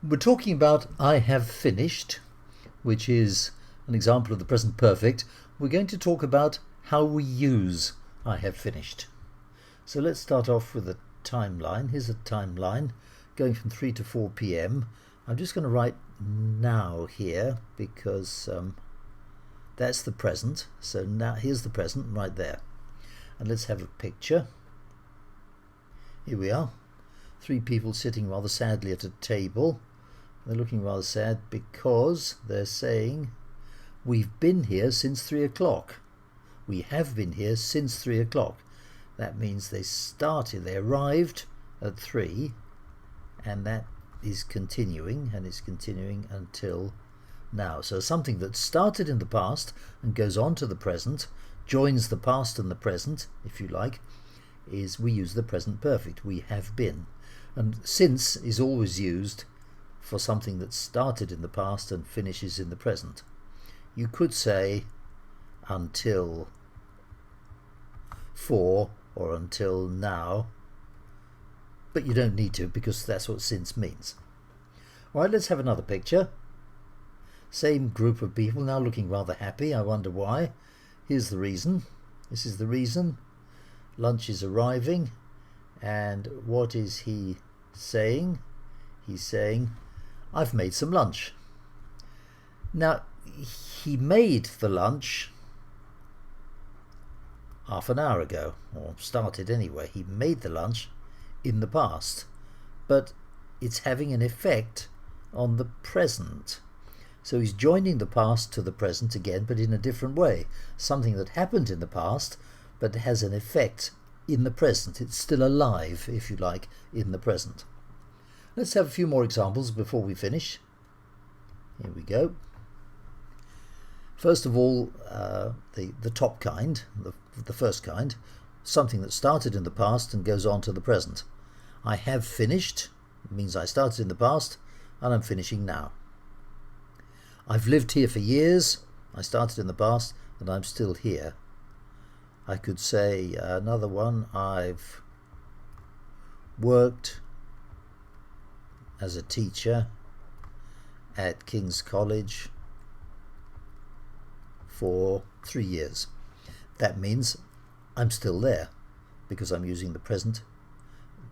We're talking about I have finished, which is an example of the present perfect. We're going to talk about how we use I have finished. So let's start off with a timeline. Here's a timeline going from 3 to 4 p.m. I'm just going to write now here because that's the present. So now here's the present right there. And let's have a picture. Here we are. 3 people sitting rather sadly at a table. They're looking rather sad because they're saying, we've been here since 3 o'clock. We have been here since 3 o'clock. That means they arrived at 3, and that is continuing, and it's continuing until now. So something that started in the past and goes on to the present, joins the past and the present, if you like, is we use the present perfect. We have been. And since is always used for something that started in the past and finishes in the present. You could say until, for, or until now, but you don't need to because that's what since means. Alright, let's have another picture. Same group of people now looking rather happy. I wonder why. Here's the reason. This is the reason. Lunch is arriving, and what is he saying? He's saying, I've made some lunch. Now, he made the lunch half an hour ago, or started anyway. He made the lunch in the past, but it's having an effect on the present. So he's joining the past to the present again, but in a different way. Something that happened in the past, but has an effect in the present. It's still alive, if you like, in the present. Let's have a few more examples before we finish. Here we go. First of all, the top kind, the first kind, something that started in the past and goes on to the present. I have finished means I started in the past and I'm finishing now. I've lived here for years. I started in the past and I'm still here. I could say another one, I've worked as a teacher at King's College for 3 years. That means I'm still there because I'm using the present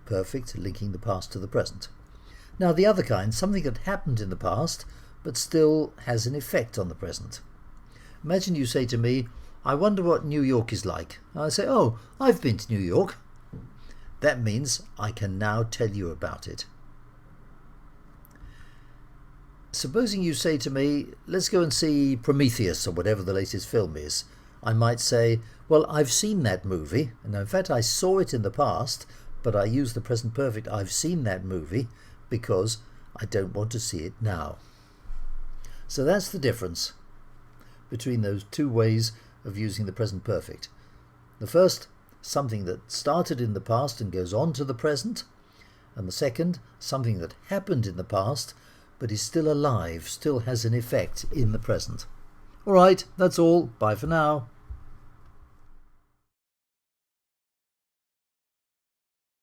perfect, linking the past to the present. Now the other kind, something that happened in the past but still has an effect on the present. Imagine you say to me, I wonder what New York is like. I say, oh, I've been to New York. That means I can now tell you about it. Supposing you say to me, let's go and see Prometheus or whatever the latest film is. I might say, well, I've seen that movie, and in fact I saw it in the past, but I use the present perfect, I've seen that movie, because I don't want to see it now. So that's the difference between those two ways of using the present perfect. The first, something that started in the past and goes on to the present, and the second, something that happened in the past but is still alive, still has an effect in the present. Alright, that's all. Bye for now.